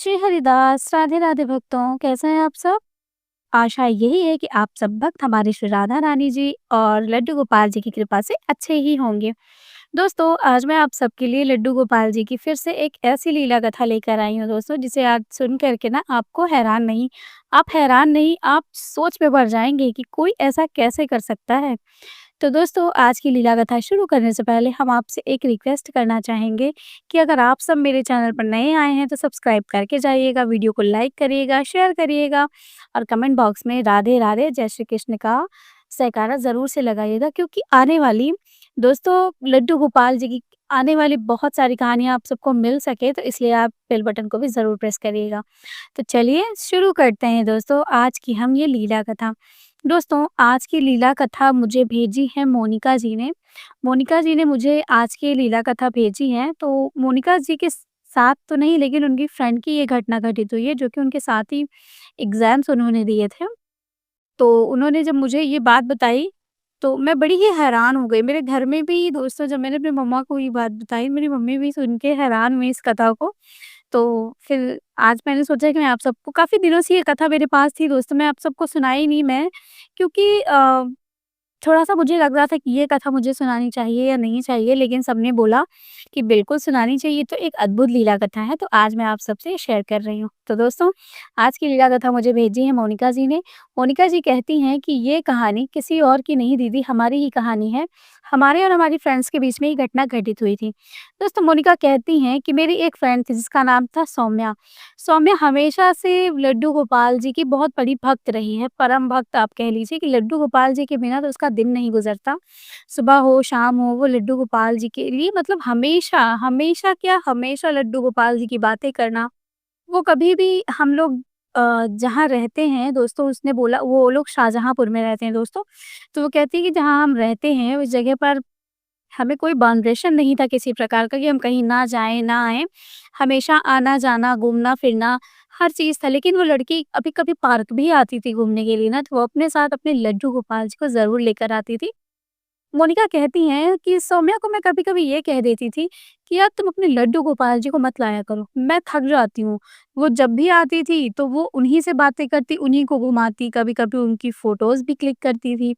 श्री हरिदास, राधे राधे भक्तों, कैसे हैं आप सब? आशा यही है कि आप सब भक्त हमारे श्री राधा रानी जी और लड्डू गोपाल जी की कृपा से अच्छे ही होंगे। दोस्तों, आज मैं आप सबके लिए लड्डू गोपाल जी की फिर से एक ऐसी लीला कथा लेकर आई हूँ दोस्तों, जिसे आज सुन कर के ना आपको आप हैरान नहीं, आप सोच में पड़ जाएँगे कि कोई ऐसा कैसे कर सकता है? तो दोस्तों, आज की लीला कथा शुरू करने से पहले हम आपसे एक रिक्वेस्ट करना चाहेंगे कि अगर आप सब मेरे चैनल पर नए आए हैं तो सब्सक्राइब करके जाइएगा, वीडियो को लाइक करिएगा, शेयर करिएगा और कमेंट बॉक्स में राधे राधे जय श्री कृष्ण का जयकारा ज़रूर से लगाइएगा, क्योंकि आने वाली दोस्तों लड्डू गोपाल जी की आने वाली बहुत सारी कहानियाँ आप सबको मिल सके, तो इसलिए आप बेल बटन को भी ज़रूर प्रेस करिएगा। तो चलिए शुरू करते हैं दोस्तों आज की हम ये लीला कथा। दोस्तों, आज की लीला कथा मुझे भेजी है मोनिका जी ने। मोनिका जी ने मुझे आज की लीला कथा भेजी है, तो मोनिका जी के साथ तो नहीं, लेकिन उनकी फ्रेंड की ये घटना घटित हुई है, जो कि उनके साथ ही एग्ज़ाम्स उन्होंने दिए थे। तो उन्होंने जब मुझे ये बात बताई, तो मैं बड़ी ही हैरान हो गई। मेरे घर में भी दोस्तों, जब मैंने अपनी मम्मा को ये बात बताई, मेरी मम्मी भी सुन के हैरान हुई इस कथा को। तो फिर आज मैंने सोचा कि मैं आप सबको, काफ़ी दिनों से ये कथा मेरे पास थी दोस्तों, मैं आप सबको सुनाई नहीं मैं, क्योंकि थोड़ा-सा मुझे लग रहा था कि ये कथा मुझे सुनानी चाहिए या नहीं चाहिए, लेकिन सबने बोला कि बिल्कुल सुनानी चाहिए, तो एक अद्भुत लीला कथा है, तो आज मैं आप सबसे शेयर कर रही हूँ। तो दोस्तों, आज की लीला कथा मुझे भेजी है मोनिका जी ने। मोनिका जी कहती हैं कि ये कहानी किसी और की नहीं दीदी, हमारी ही कहानी है। हमारे और हमारी फ्रेंड्स के बीच में ये घटना घटित हुई थी। दोस्तों, मोनिका कहती हैं कि मेरी एक फ्रेंड थी जिसका नाम था सौम्या। सौम्या हमेशा से लड्डू गोपाल जी की बहुत बड़ी भक्त रही है, परम भक्त आप कह लीजिए कि लड्डू गोपाल जी के बिना तो उसका दिन नहीं गुज़रता। सुबह हो, शाम हो, वो लड्डू गोपाल जी के लिए मतलब हमेशा, हमेशा क्या हमेशा लड्डू गोपाल जी की बातें करना। वो कभी भी हम लोग जहाँ रहते हैं दोस्तों, उसने बोला वो लोग शाहजहाँपुर में रहते हैं दोस्तों। तो वो कहती है कि जहाँ हम रहते हैं उस जगह पर हमें कोई बाउंडेशन नहीं था किसी प्रकार का कि हम कहीं ना जाएँ, ना आएँ। हमेशा आना-जाना, घूमना-फिरना हर चीज़ था। लेकिन वो लड़की कभी-कभी पार्क भी आती थी घूमने के लिए ना, तो वो अपने साथ अपने लड्डू गोपाल जी को ज़रूर लेकर आती थी। मोनिका कहती हैं कि सौम्या को मैं कभी-कभी ये कह देती थी कि यार तुम अपने लड्डू गोपाल जी को मत लाया करो, मैं थक जाती हूँ। वो जब भी आती थी तो वो उन्हीं से बातें करती, उन्हीं को घुमाती, कभी-कभी उनकी फ़ोटोज़ भी क्लिक करती थी।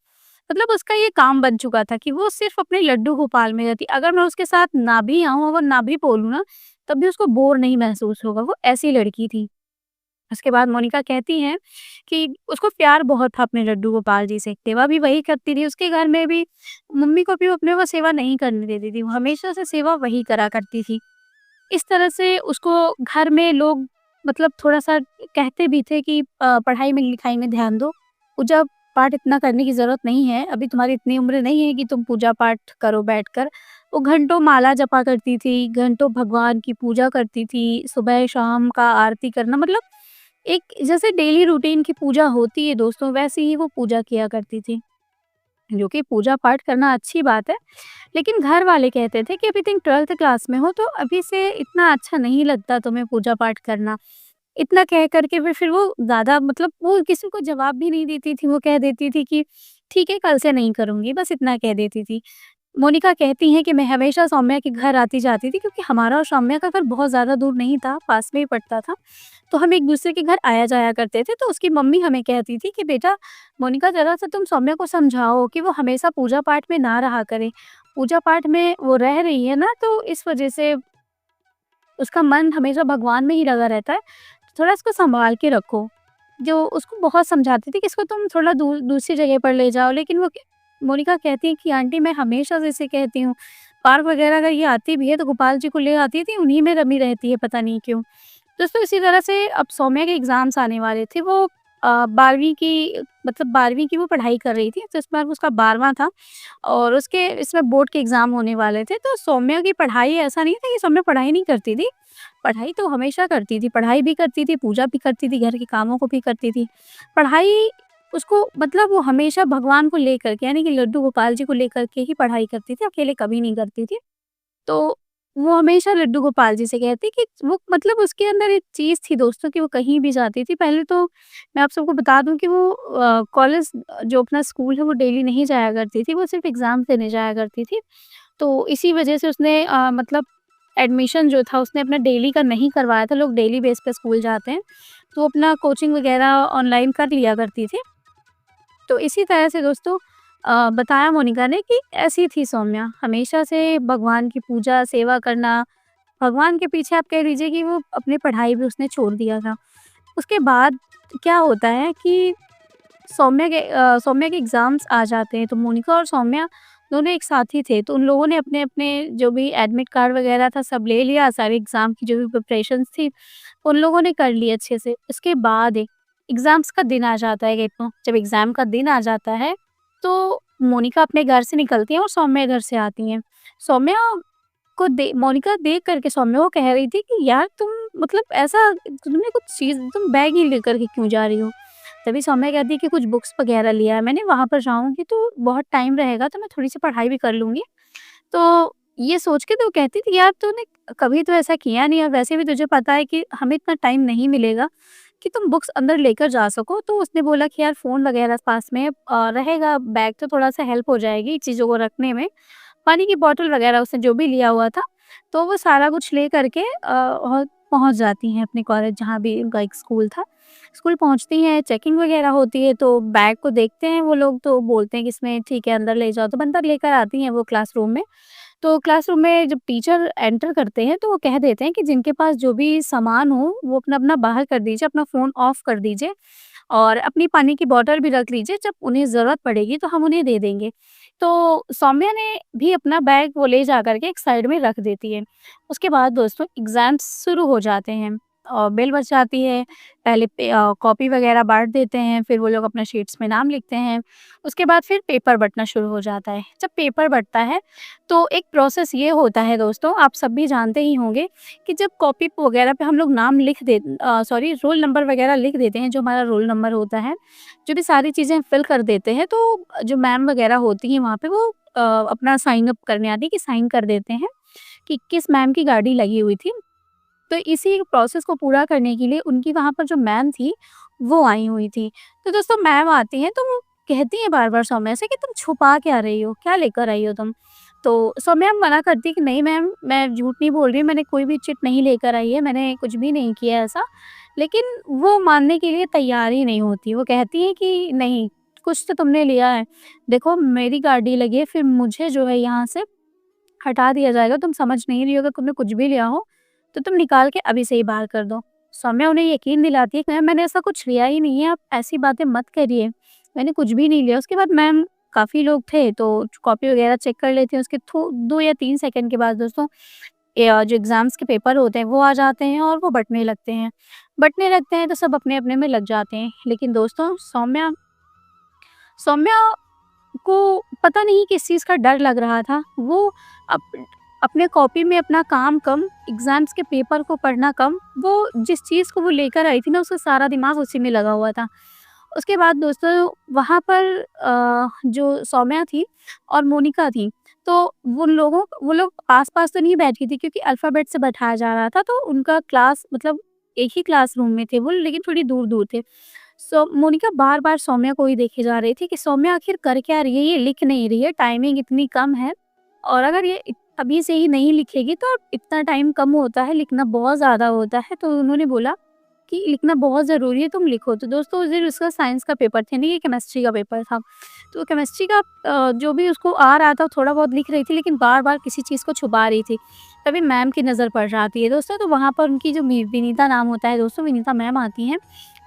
मतलब उसका ये काम बन चुका था कि वो सिर्फ़ अपने लड्डू गोपाल में रहती। अगर मैं उसके साथ ना भी आऊँ, अगर ना भी बोलूँ ना, तब भी उसको बोर नहीं महसूस होगा, वो ऐसी लड़की थी। उसके बाद मोनिका कहती हैं कि उसको प्यार बहुत था अपने लड्डू गोपाल जी से, सेवा भी वही करती थी, उसके घर में भी मम्मी को भी वो अपने को सेवा नहीं करने देती थी, वो हमेशा से सेवा वही करा करती थी। इस तरह से उसको घर में लोग मतलब थोड़ा-सा कहते भी थे कि पढ़ाई में लिखाई में ध्यान दो, पूजा-पाठ इतना करने की ज़रूरत नहीं है, अभी तुम्हारी इतनी उम्र नहीं है कि तुम पूजा-पाठ करो बैठकर। वो घंटों माला जपा करती थी, घंटों भगवान की पूजा करती थी, सुबह-शाम का आरती करना, मतलब एक जैसे डेली रूटीन की पूजा होती है दोस्तों, वैसे ही वो पूजा किया करती थी। जो कि पूजा-पाठ करना अच्छी बात है, लेकिन घर वाले कहते थे कि अभी तुम 12th क्लास में हो, तो अभी से इतना अच्छा नहीं लगता तुम्हें पूजा-पाठ करना। इतना कह कर के फिर वो ज़्यादा मतलब वो किसी को जवाब भी नहीं देती थी, वो कह देती थी कि ठीक है, कल से नहीं करूँगी, बस इतना कह देती थी। मोनिका कहती हैं कि मैं हमेशा सौम्या के घर आती-जाती थी, क्योंकि हमारा और सौम्या का घर बहुत ज़्यादा दूर नहीं था, पास में ही पड़ता था। तो हम एक-दूसरे के घर आया-जाया करते थे, तो उसकी मम्मी हमें कहती थी कि बेटा मोनिका, ज़रा-सा तुम सौम्या को समझाओ कि वो हमेशा पूजा-पाठ में ना रहा करे। पूजा-पाठ में वो रह रही है ना, तो इस वज़ह से उसका मन हमेशा भगवान में ही लगा रहता है, थोड़ा इसको सँभाल के रखो। जो उसको बहुत समझाती थी कि इसको तुम थोड़ा दूसरी जगह पर ले जाओ, लेकिन वो मोनिका कहती है कि आंटी मैं हमेशा से इसे कहती हूँ, पार्क वगैरह अगर ये आती भी है तो गोपाल जी को ले आती थी, उन्हीं में रमी रहती है, पता नहीं क्यों। दोस्तों, इसी तरह से अब सौम्या के एग्ज़ाम्स आने वाले थे, वो 12वीं की मतलब 12वीं की वो पढ़ाई कर रही थी, तो इस बार उसका 12वां था और उसके इसमें बोर्ड के एग्ज़ाम होने वाले थे। तो सौम्या की पढ़ाई ऐसा नहीं था कि सौम्या पढ़ाई नहीं करती थी, पढ़ाई तो हमेशा करती थी, पढ़ाई भी करती थी, पूजा भी करती थी, घर के कामों को भी करती थी। पढ़ाई उसको मतलब वो हमेशा भगवान को लेकर के, यानी कि लड्डू गोपाल जी को लेकर के ही पढ़ाई करती थी, अकेले कभी नहीं करती थी। तो वो हमेशा लड्डू गोपाल जी से कहती कि वो मतलब उसके अंदर एक चीज़ थी दोस्तों कि वो कहीं भी जाती थी। पहले तो मैं आप सबको बता दूँ कि वो कॉलेज जो अपना स्कूल है वो डेली नहीं जाया करती थी, वो सिर्फ़ एग्ज़ाम देने जाया करती थी। तो इसी वजह से उसने मतलब एडमिशन जो था उसने अपना डेली का नहीं करवाया था, लोग डेली बेस पे स्कूल जाते हैं, तो अपना कोचिंग वगैरह ऑनलाइन कर लिया करती थी। तो इसी तरह से दोस्तों बताया मोनिका ने कि ऐसी थी सौम्या, हमेशा से भगवान की पूजा, सेवा करना, भगवान के पीछे आप कह लीजिए कि वो अपनी पढ़ाई भी उसने छोड़ दिया था। उसके बाद क्या होता है कि सौम्या के एग्ज़ाम्स आ जाते हैं, तो मोनिका और सौम्या दोनों एक साथ ही थे, तो उन लोगों ने अपने-अपने जो भी एडमिट कार्ड वगैरह था सब ले लिया, सारे एग्ज़ाम की जो भी प्रिपरेशंस थी, उन लोगों ने कर ली अच्छे से। उसके बाद एग्ज़ाम्स का दिन आ जाता है कहते जब एग्ज़ाम का दिन आ जाता है, तो मोनिका अपने घर से निकलती हैं और सौम्या घर से आती हैं। सौम्या को दे मोनिका देख कर के सौम्या को कह रही थी कि यार तुम मतलब ऐसा तुमने कुछ चीज़ तुम बैग ही लेकर के क्यों जा रही हो? तभी सौम्या कहती है कि कुछ बुक्स वगैरह लिया है मैंने, वहाँ पर जाऊँगी तो बहुत टाइम रहेगा तो मैं थोड़ी-सी पढ़ाई भी कर लूँगी। तो ये सोच के तो वो कहती थी यार तूने कभी तो ऐसा किया नहीं और वैसे भी तुझे पता है कि हमें इतना टाइम नहीं मिलेगा कि तुम बुक्स अंदर लेकर जा सको। तो उसने बोला कि यार फ़ोन वगैरह पास में रहेगा, बैग तो थोड़ा-सा हेल्प हो जाएगी चीज़ों को रखने में। पानी की बॉटल वगैरह उसने जो भी लिया हुआ था, तो वो सारा कुछ ले कर के और पहुँच जाती हैं अपने कॉलेज जहाँ भी उनका एक स्कूल था। स्कूल पहुँचती हैं, चेकिंग वगैरह होती है तो बैग को देखते हैं वो लोग तो बोलते हैं कि इसमें ठीक है अंदर ले जाओ, तो अंदर लेकर आती हैं वो क्लासरूम में। तो क्लासरूम में जब टीचर एंटर करते हैं तो वो कह देते हैं कि जिनके पास जो भी सामान हो वो अपना-अपना बाहर कर दीजिए, अपना फ़ोन ऑफ कर दीजिए और अपनी पानी की बॉटल भी रख लीजिए, जब उन्हें ज़रूरत पड़ेगी तो हम उन्हें दे देंगे। तो सौम्या ने भी अपना बैग वो ले जा कर के एक साइड में रख देती है। उसके बाद दोस्तों एग्ज़ाम्स शुरू हो जाते हैं और बेल बज जाती है। पहले कॉपी वगैरह बाँट देते हैं, फिर वो लोग अपना शीट्स में नाम लिखते हैं। उसके बाद फिर पेपर बँटना शुरू हो जाता है। जब पेपर बँटता है तो एक प्रोसेस ये होता है दोस्तों, आप सब भी जानते ही होंगे कि जब कॉपी वगैरह पे हम लोग नाम सॉरी रोल नंबर वगैरह लिख देते हैं, जो हमारा रोल नंबर होता है, जो भी सारी चीज़ें फिल कर देते हैं, तो जो मैम वगैरह होती हैं वहाँ पे वो अपना साइन अप करने आती है कि साइन कर देते हैं कि किस मैम की गाड़ी लगी हुई थी। तो इसी प्रोसेस को पूरा करने के लिए उनकी वहाँ पर जो मैम थी, वो आई हुई थी। तो दोस्तों मैम आती हैं तो वो कहती हैं बार-बार सौम्या से कि तुम छुपा क्या रही हो? क्या लेकर आई हो तुम? तो सौम्या मना करती है कि नहीं मैम, मैं झूठ नहीं बोल रही हूँ, मैंने कोई भी चिट नहीं लेकर आई है, मैंने कुछ भी नहीं किया है ऐसा। लेकिन वो मानने के लिए तैयार ही नहीं होती। वो कहती हैं कि नहीं, कुछ तो तुमने लिया है। देखो मेरी गाड़ी लगी है, फिर मुझे जो है यहाँ से हटा दिया जाएगा, तुम समझ नहीं रही हो, अगर तुमने कुछ भी लिया हो, तो तुम निकाल के अभी से ही बाहर कर दो। सौम्या उन्हें यकीन दिलाती है कि मैम मैंने ऐसा कुछ लिया ही नहीं है, आप ऐसी बातें मत करिए, मैंने कुछ भी नहीं लिया। उसके बाद मैम काफ़ी लोग थे तो कॉपी वगैरह चेक कर लेते हैं, उसके 2 या 3 सेकंड के बाद दोस्तों जो एग्ज़ाम्स के पेपर होते हैं वो आ जाते हैं और वो बँटने लगते हैं। बँटने लगते हैं तो सब अपने-अपने में लग जाते हैं। लेकिन दोस्तों सौम्या सौम्या को पता नहीं किस चीज़ का डर लग रहा था। वो अप अपने कॉपी में अपना काम कम, एग्ज़ाम्स के पेपर को पढ़ना कम, वो जिस चीज़ को वो लेकर आई थी ना उसका सारा दिमाग उसी में लगा हुआ था। उसके बाद दोस्तों वहाँ पर जो सौम्या थी और मोनिका थी, तो वो लोग आस-पास तो नहीं बैठी थी क्योंकि अल्फ़ाबेट से बैठाया जा रहा था, तो उनका क्लास मतलब एक ही क्लासरूम में थे वो लेकिन थोड़ी दूर-दूर थे। मोनिका बार-बार सौम्या को ही देखे जा रही थी कि सौम्या आखिर कर क्या रही है? ये लिख नहीं रही है, टाइमिंग इतनी कम है और अगर ये अभी से ही नहीं लिखेगी तो इतना टाइम कम होता है, लिखना बहुत ज़्यादा होता है। तो उन्होंने बोला कि लिखना बहुत ज़रूरी है, तुम लिखो। तो दोस्तों उस दिन उसका साइंस का पेपर था, यानी कि केमिस्ट्री का पेपर था। तो केमिस्ट्री का जो भी उसको आ रहा था, थोड़ा बहुत लिख रही थी, लेकिन बार-बार किसी चीज़ को छुपा रही थी। तभी मैम की नज़र पड़ जाती है दोस्तों, तो वहाँ पर उनकी जो विनीता नाम होता है दोस्तों, विनीता मैम आती हैं।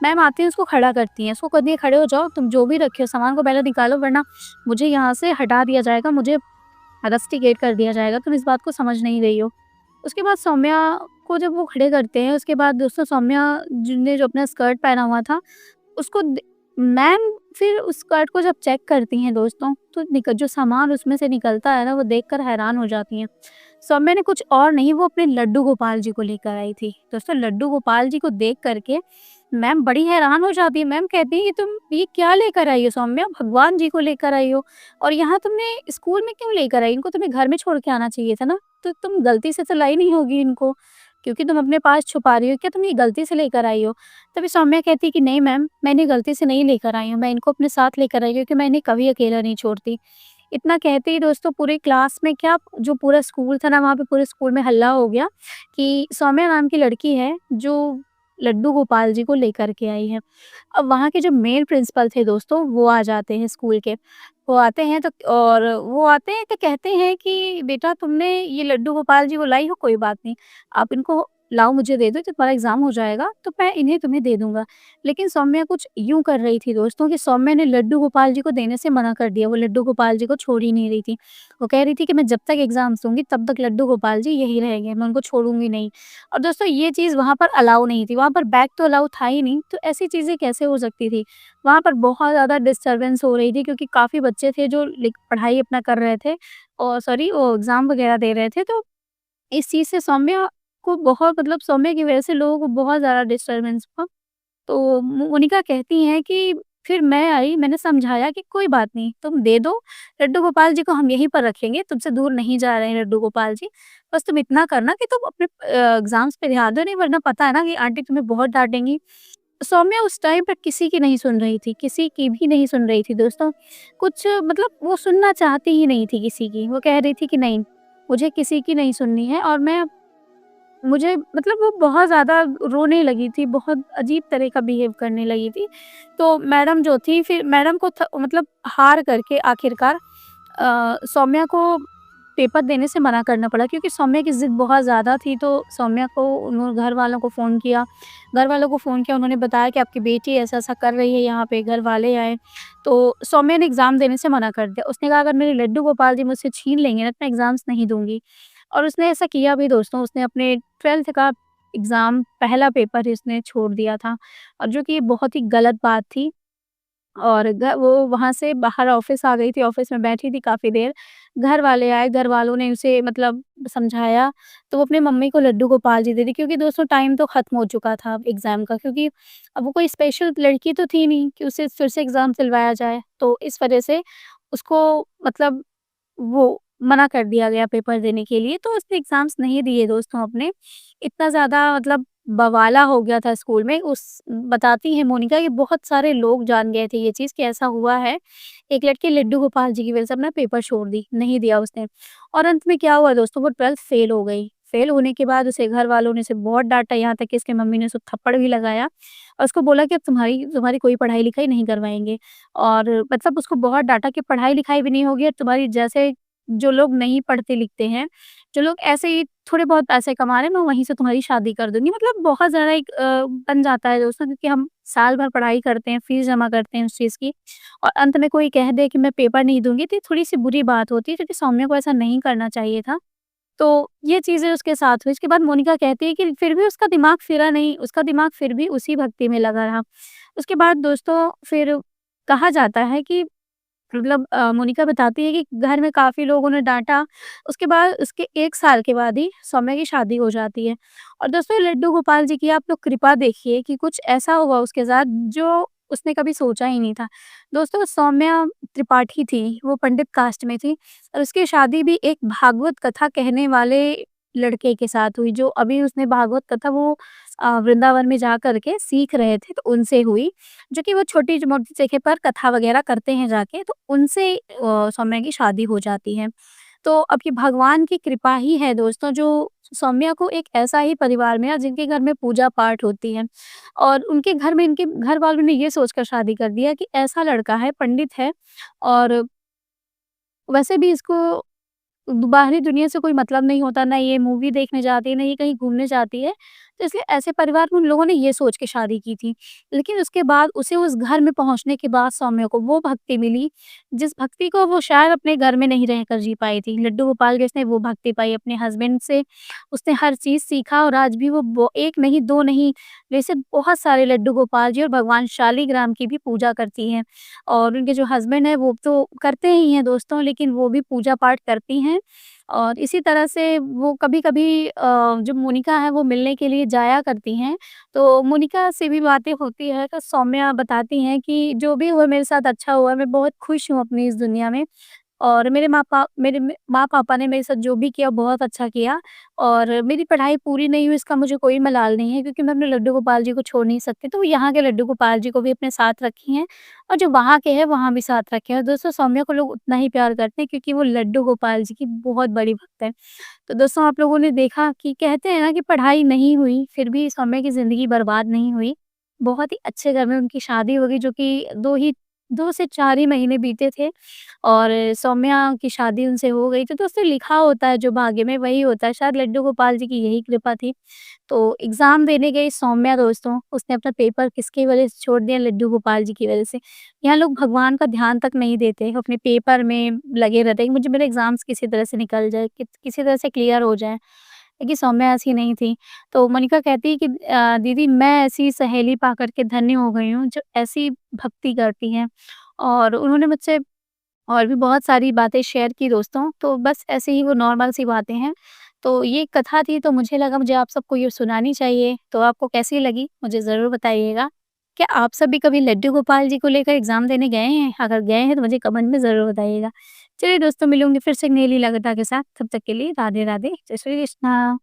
मैम आती हैं, उसको खड़ा करती हैं, उसको कहती हैं, "खड़े हो जाओ, तुम जो भी रखे हो सामान को पहले निकालो वरना मुझे यहाँ से हटा दिया जाएगा, मुझे रस्टिकेट कर दिया जाएगा, तुम इस बात को समझ नहीं रही हो।" उसके बाद सौम्या को जब वो खड़े करते हैं, उसके बाद दोस्तों सौम्या ने जो अपना स्कर्ट पहना हुआ था, उसको द मैम फिर उस स्कर्ट को जब चेक करती हैं दोस्तों, तो जो सामान उसमें से निकलता है ना, वो देखकर हैरान हो जाती हैं। सौम्या ने कुछ और नहीं, वो अपने लड्डू गोपाल जी को लेकर आई थी। दोस्तों लड्डू गोपाल जी को देख कर के मैम बड़ी हैरान हो जाती है। मैम कहती है, "ये तुम ये क्या लेकर आई हो सौम्या? भगवान जी को लेकर आई हो और यहाँ तुमने स्कूल में क्यों लेकर आई? इनको तुम्हें घर में छोड़ के आना चाहिए था ना? तो तुम गलती से तो लाई नहीं होगी इनको, क्योंकि तुम अपने पास छुपा रही हो। क्या तुम ये गलती से लेकर आई हो?" तभी सौम्या कहती है कि, "नहीं मैम, मैंने गलती से नहीं लेकर आई हूँ। मैं इनको अपने साथ लेकर आई हूँ क्योंकि मैं इन्हें कभी अकेला नहीं छोड़ती।" इतना कहते ही दोस्तों पूरे क्लास में क्या, जो पूरा स्कूल था ना, वहाँ पे पूरे स्कूल में हल्ला हो गया कि सौम्या नाम की लड़की है जो लड्डू गोपाल जी को लेकर के आई है। अब वहाँ के जो मेन प्रिंसिपल थे दोस्तों, वो आ जाते हैं स्कूल के। वो आते हैं तो कहते हैं कि बेटा तुमने ये लड्डू गोपाल जी को लाई हो, कोई बात नहीं। आप इनको लाओ, मुझे दे दो, जब तुम्हारा एग्ज़ाम हो जाएगा तो मैं इन्हें तुम्हें दे दूँगा। लेकिन सौम्या कुछ यूँ कर रही थी दोस्तों कि सौम्या ने लड्डू गोपाल जी को देने से मना कर दिया। वो लड्डू गोपाल जी को छोड़ ही नहीं रही थी। वो कह रही थी कि मैं जब तक एग्ज़ाम्स दूँगी तब तक लड्डू गोपाल जी यहीं रहेंगे, मैं उनको छोड़ूँगी नहीं। और दोस्तों ये चीज़ वहाँ पर अलाउ नहीं थी, वहाँ पर बैग तो अलाउ था ही नहीं, तो ऐसी चीज़ें कैसे हो सकती थी? वहाँ पर बहुत ज़्यादा डिस्टर्बेंस हो रही थी क्योंकि काफ़ी बच्चे थे जो पढ़ाई अपना कर रहे थे और सॉरी वो एग्ज़ाम वग़ैरह दे रहे थे, तो इस चीज़ से सौम्या को बहुत, मतलब सौम्या की वज़ह से लोगों को बहुत ज़्यादा डिस्टर्बेंस हुआ। तो मोनिका कहती हैं कि फिर मैं आई, मैंने समझाया कि कोई बात नहीं, तुम दे दो, लड्डू गोपाल जी को हम यहीं पर रखेंगे, तुमसे दूर नहीं जा रहे हैं लड्डू गोपाल जी। बस तुम इतना करना कि तुम अपने एग्ज़ाम्स पे ध्यान दो, नहीं वरना पता है ना कि आंटी तुम्हें बहुत डाँटेंगी। सौम्या उस टाइम पे किसी की नहीं सुन रही थी, किसी की भी नहीं सुन रही थी दोस्तों। कुछ मतलब वो सुनना चाहती ही नहीं थी किसी की। वो कह रही थी कि नहीं, मुझे किसी की नहीं सुननी है और मैं मुझे मतलब वो बहुत ज़्यादा रोने लगी थी, बहुत अजीब तरह का बिहेव करने लगी थी। तो मैडम जो थी, फिर मैडम को मतलब हार करके आखिरकार सौम्या को पेपर देने से मना करना पड़ा क्योंकि सौम्या की ज़िद बहुत ज़्यादा थी, तो सौम्या को उन्होंने घरवालों को फ़ोन किया। घरवालों को फ़ोन किया, उन्होंने बताया कि आपकी बेटी ऐसा-ऐसा कर रही है यहाँ पे, घरवाले आए। तो सौम्या ने एग्ज़ाम देने से मना कर दिया। उसने कहा अगर मेरे लड्डू गोपाल जी मुझसे छीन लेंगे ना, तो मैं एग्ज़ाम्स नहीं दूँगी। और उसने ऐसा किया भी दोस्तों, उसने अपने 12th का एग्ज़ाम पहला पेपर ही उसने छोड़ दिया था और जो कि ये बहुत ही गलत बात थी। और वो वहाँ से बाहर ऑफ़िस आ गई थी, ऑफ़िस में बैठी थी काफ़ी देर। घरवाले आए, घरवालों ने उसे मतलब समझाया, तो वो अपनी मम्मी को लड्डू गोपाल जी दे दी क्योंकि दोस्तों टाइम तो ख़त्म हो चुका था एग्ज़ाम का, क्योंकि अब वो कोई स्पेशल लड़की तो थी नहीं कि उसे फिर से एग्ज़ाम दिलवाया जाए। तो इस वज़ह से उसको मतलब वो मना कर दिया गया पेपर देने के लिए, तो उसने एग्ज़ाम्स नहीं दिए दोस्तों अपने। इतना ज़्यादा मतलब बवाला हो गया था स्कूल में। उस बताती हैं मोनिका कि बहुत सारे लोग जान गए थे ये चीज़ कि ऐसा हुआ है। एक लड़की लड्डू गोपाल जी की वजह से अपना पेपर छोड़ दी, नहीं दिया उसने। और अंत में क्या हुआ दोस्तों, वो 12th फेल हो गई। फेल होने के बाद उसे घर वालों ने उसे बहुत डाँटा, यहाँ तक कि इसकी मम्मी ने उसे थप्पड़ भी लगाया और उसको बोला कि अब तुम्हारी तुम्हारी कोई पढ़ाई-लिखाई नहीं करवाएँगे। और मतलब उसको बहुत डाँटा कि पढ़ाई-लिखाई भी नहीं होगी और तुम्हारी जैसे जो लोग नहीं पढ़ते-लिखते हैं, जो लोग ऐसे ही थोड़े बहुत पैसे कमा रहे हैं, मैं वहीं से तुम्हारी शादी कर दूँगी। मतलब बहुत ज़्यादा एक बन जाता है दोस्तों, क्योंकि हम साल भर पढ़ाई करते हैं, फीस जमा करते हैं उस चीज़ की और अंत में कोई कह दे कि मैं पेपर नहीं दूँगी, तो ये थोड़ी-सी बुरी बात होती है, क्योंकि सौम्या को ऐसा नहीं करना चाहिए था। तो ये चीज़ें उसके साथ हुई। इसके बाद मोनिका कहती है कि फिर भी उसका दिमाग फिरा नहीं, उसका दिमाग फिर भी उसी भक्ति में लगा रहा। उसके बाद दोस्तों फिर कहा जाता है कि मतलब मोनिका बताती है कि घर में काफ़ी लोगों ने डाँटा, उसके बाद उसके 1 साल के बाद ही सौम्या की शादी हो जाती है। और दोस्तों लड्डू गोपाल जी की आप लोग कृपा देखिए कि कुछ ऐसा हुआ उसके साथ जो उसने कभी सोचा ही नहीं था। दोस्तों सौम्या त्रिपाठी थी, वो पंडित कास्ट में थी और उसकी शादी भी एक भागवत कथा कहने वाले लड़के के साथ हुई, जो अभी उसने भागवत कथा वो वृंदावन में जा कर के सीख रहे थे, तो उनसे हुई। जो कि वो छोटी-मोटी जगह पर कथा वगैरह करते हैं जाके, तो उनसे सौम्या की शादी हो जाती है। तो अब ये भगवान की कृपा ही है दोस्तों, जो सौम्या को एक ऐसा ही परिवार मिला जिनके घर में पूजा-पाठ होती है और उनके घर में इनके घर वालों ने ये सोचकर शादी कर दिया कि ऐसा लड़का है, पंडित है और वैसे भी इसको बाहरी दुनिया से कोई मतलब नहीं होता, ना ये मूवी देखने जाती है, ना ये कहीं घूमने जाती है। तो इसलिए ऐसे परिवार में उन लोगों ने ये सोच के शादी की थी। लेकिन उसके बाद उसे उस घर में पहुँचने के बाद सौम्या को वो भक्ति मिली, जिस भक्ति को वो शायद अपने घर में नहीं रहकर जी पाई थी। लड्डू गोपाल जी, उसने वो भक्ति पाई अपने हस्बैंड से, उसने हर चीज़ सीखा और आज भी वो 1 नहीं, 2 नहीं, वैसे बहुत सारे लड्डू गोपाल जी और भगवान शालिग्राम की भी पूजा करती हैं। और उनके जो हस्बैंड हैं, वो तो करते ही हैं दोस्तों, लेकिन वो भी पूजा-पाठ करती हैं। और इसी तरह से वो कभी-कभी जो मोनिका है वो मिलने के लिए जाया करती हैं, तो मोनिका से भी बातें होती है, तो सौम्या बताती हैं कि जो भी हुआ मेरे साथ अच्छा हुआ, मैं बहुत खुश हूँ अपनी इस दुनिया में। और मेरे माँ-पापा ने मेरे साथ जो भी किया बहुत अच्छा किया और मेरी पढ़ाई पूरी नहीं हुई इसका मुझे कोई मलाल नहीं है क्योंकि मैं अपने लड्डू गोपाल जी को छोड़ नहीं सकती, तो यहाँ के लड्डू गोपाल जी को भी अपने साथ रखी हैं और जो वहाँ के हैं वहाँ भी साथ रखे हैं। दोस्तों सौम्या को लोग उतना ही प्यार करते हैं क्योंकि वो लड्डू गोपाल जी की बहुत बड़ी भक्त है। तो दोस्तों आप लोगों ने देखा कि कहते हैं ना कि पढ़ाई नहीं हुई, फिर भी सौम्या की ज़िंदगी बर्बाद नहीं हुई। बहुत ही अच्छे घर में उनकी शादी हो गई जो कि 2 से 4 ही महीने बीते थे और सौम्या की शादी उनसे हो गई। तो दोस्तों लिखा होता है जो भाग्य में वही होता है, शायद लड्डू गोपाल जी की यही कृपा थी। तो एग्ज़ाम देने गई सौम्या दोस्तों, उसने अपना पेपर किसकी वजह से छोड़ दिया? लड्डू गोपाल जी की वजह से। यहाँ लोग भगवान का ध्यान तक नहीं देते, अपने पेपर में लगे रहते हैं कि मुझे मेरे एग्ज़ाम्स किसी तरह से निकल जाए, किसी तरह से क्लियर हो जाए। लेकिन सौम्या ऐसी नहीं थी। तो मोनिका कहती है कि दीदी मैं ऐसी सहेली पाकर के धन्य हो गई हूँ जो ऐसी भक्ति करती हैं। और उन्होंने मुझसे और भी बहुत सारी बातें शेयर की दोस्तों, तो बस ऐसे ही वो नॉर्मल सी बातें हैं। तो ये कथा थी तो मुझे लगा मुझे आप सबको ये सुनानी चाहिए, तो आपको कैसी लगी मुझे ज़रूर बताइएगा। क्या आप सब भी कभी लड्डू गोपाल जी को लेकर एग्ज़ाम देने गए हैं? अगर गए हैं तो मुझे कमेंट में ज़रूर बताइएगा। चलिए दोस्तों मिलूँगी फिर से एक नई लीला कथा के साथ, तब तक के लिए राधे-राधे, जय श्री कृष्णा।